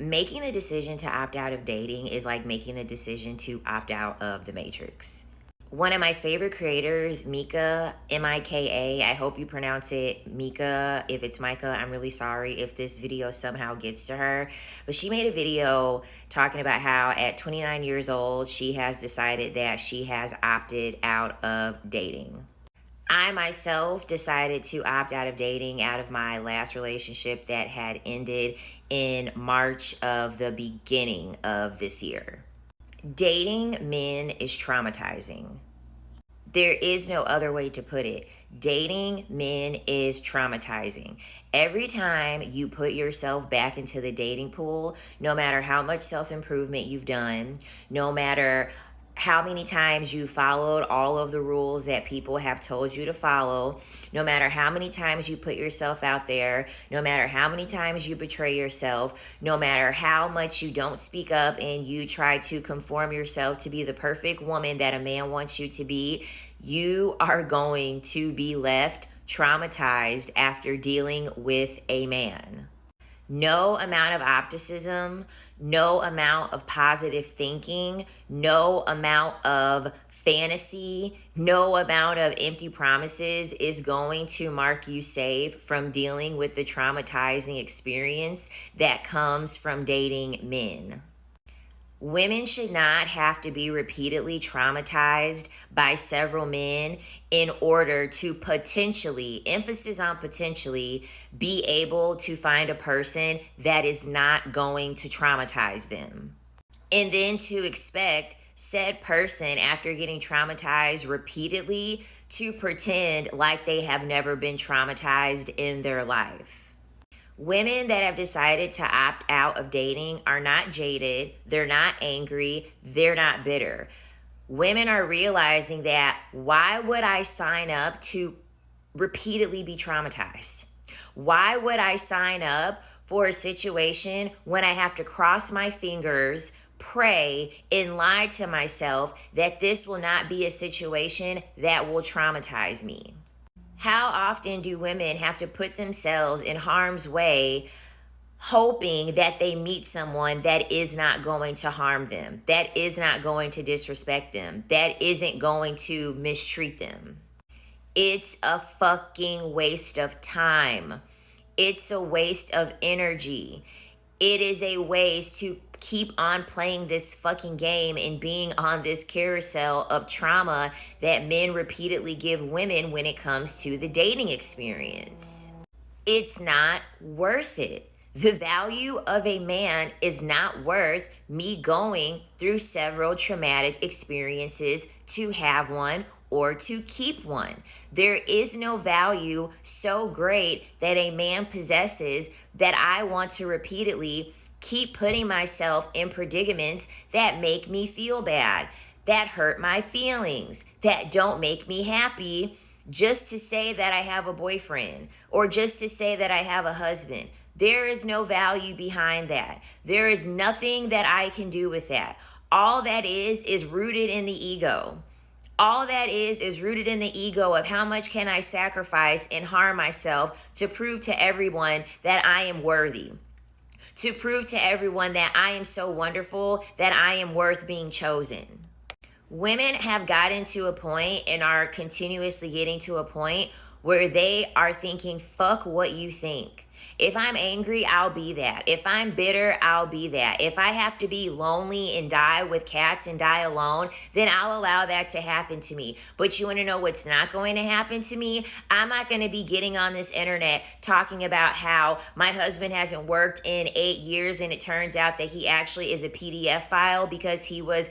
Making the decision to opt out of dating is like making the decision to opt out of the Matrix. One of my favorite creators, Mika, Mika, I hope you pronounce it Mika. If it's Micah, I'm really sorry if this video somehow gets to her. But she made a video talking about how at 29 years old, she has decided that she has opted out of dating. I myself decided to opt out of dating out of my last relationship that had ended in March of the beginning of this year. Dating men is traumatizing. There is no other way to put it. Dating men is traumatizing. Every time you put yourself back into the dating pool, no matter how much self-improvement you've done, no matter how many times you followed all of the rules that people have told you to follow, no matter how many times you put yourself out there, no matter how many times you betray yourself, no matter how much you don't speak up and you try to conform yourself to be the perfect woman that a man wants you to be, you are going to be left traumatized after dealing with a man. No amount of optimism, no amount of positive thinking, no amount of fantasy, no amount of empty promises is going to mark you safe from dealing with the traumatizing experience that comes from dating men. Women should not have to be repeatedly traumatized by several men in order to potentially, emphasis on potentially, be able to find a person that is not going to traumatize them. And then to expect said person, after getting traumatized repeatedly, to pretend like they have never been traumatized in their life. Women that have decided to opt out of dating are not jaded, they're not angry, they're not bitter. Women are realizing that, why would I sign up to repeatedly be traumatized? Why would I sign up for a situation when I have to cross my fingers, pray, and lie to myself that this will not be a situation that will traumatize me? How often do women have to put themselves in harm's way hoping that they meet someone that is not going to harm them, that is not going to disrespect them, that isn't going to mistreat them? It's a fucking waste of time. It's a waste of energy. It is a waste to keep on playing this fucking game and being on this carousel of trauma that men repeatedly give women when it comes to the dating experience. It's not worth it. The value of a man is not worth me going through several traumatic experiences to have one or to keep one. There is no value so great that a man possesses that I want to repeatedly keep putting myself in predicaments that make me feel bad, that hurt my feelings, that don't make me happy, just to say that I have a boyfriend or just to say that I have a husband. There is no value behind that. There is nothing that I can do with that. All that is rooted in the ego. All that is rooted in the ego of how much can I sacrifice and harm myself to prove to everyone that I am worthy. To prove to everyone that I am so wonderful, that I am worth being chosen. Women have gotten to a point and are continuously getting to a point where they are thinking, fuck what you think. If I'm angry, I'll be that. If I'm bitter, I'll be that. If I have to be lonely and die with cats and die alone, then I'll allow that to happen to me. But you want to know what's not going to happen to me? I'm not going to be getting on this internet talking about how my husband hasn't worked in 8 years and it turns out that he actually is a PDF file because he was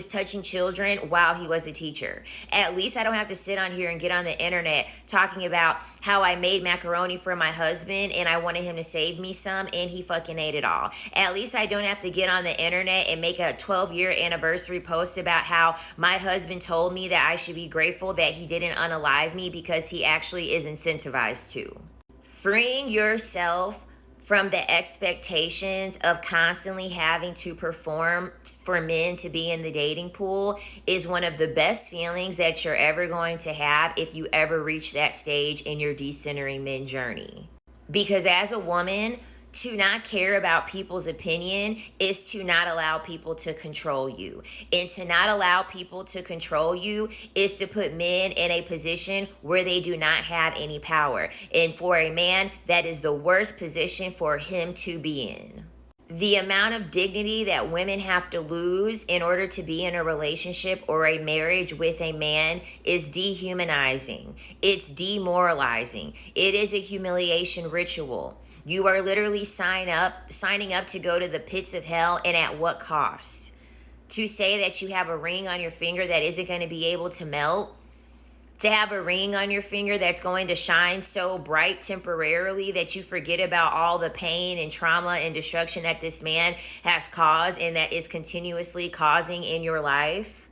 touching children while he was a teacher. At least I don't have to sit on here and get on the internet talking about how I made macaroni for my husband and I wanted him to save me some and he fucking ate it all. At least I don't have to get on the internet and make a 12-year anniversary post about how my husband told me that I should be grateful that he didn't unalive me because he actually is incentivized to. Freeing yourself from the expectations of constantly having to perform for men to be in the dating pool is one of the best feelings that you're ever going to have if you ever reach that stage in your decentering men journey. Because as a woman, To not care about people's opinion is to not allow people to control you. And to not allow people to control you is to put men in a position where they do not have any power. And for a man, that is the worst position for him to be in. The amount of dignity that women have to lose in order to be in a relationship or a marriage with a man is dehumanizing. It's demoralizing. It is a humiliation ritual. You are literally signing up to go to the pits of hell, and at what cost? To say that you have a ring on your finger that isn't going to be able to melt, to have a ring on your finger that's going to shine so bright temporarily that you forget about all the pain and trauma and destruction that this man has caused and that is continuously causing in your life.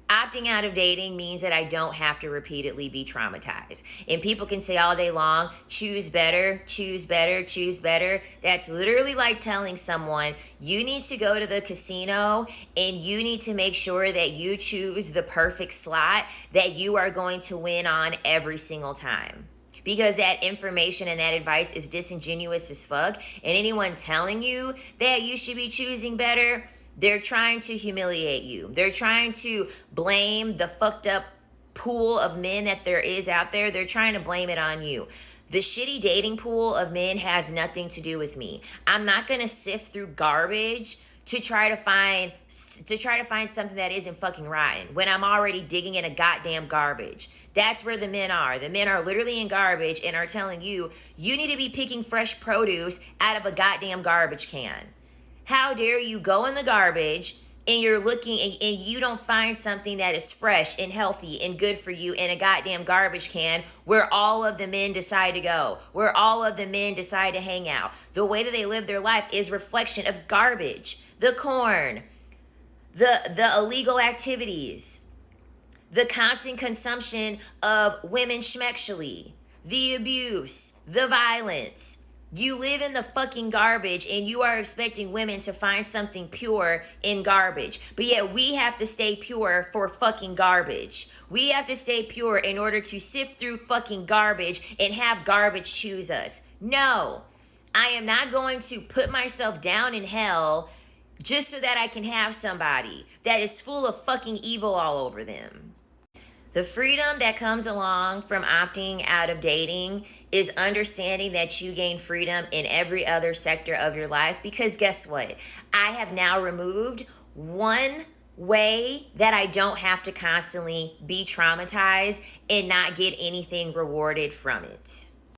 Opting out of dating means that I don't have to repeatedly be traumatized. And people can say all day long, choose better, choose better, choose better. That's literally like telling someone, you need to go to the casino and you need to make sure that you choose the perfect slot that you are going to win on every single time. Because that information and that advice is disingenuous as fuck. And anyone telling you that you should be choosing better, they're trying to humiliate you. They're trying to blame the fucked up pool of men that there is out there. They're trying to blame it on you. The shitty dating pool of men has nothing to do with me. I'm not going to sift through garbage to try to find something that isn't fucking rotten when I'm already digging in a goddamn garbage. That's where the men are. The men are literally in garbage and are telling you, you need to be picking fresh produce out of a goddamn garbage can. How dare you go in the garbage and you're looking and you don't find something that is fresh and healthy and good for you in a goddamn garbage can where all of the men decide to go, where all of the men decide to hang out. The way that they live their life is reflection of garbage, the corn, the illegal activities, the constant consumption of women schmexually, the abuse, the violence. You live in the fucking garbage and you are expecting women to find something pure in garbage. But yet we have to stay pure for fucking garbage. We have to stay pure in order to sift through fucking garbage and have garbage choose us. No, I am not going to put myself down in hell just so that I can have somebody that is full of fucking evil all over them. The freedom that comes along from opting out of dating is understanding that you gain freedom in every other sector of your life, because guess what? I have now removed one way that I don't have to constantly be traumatized and not get anything rewarded from it.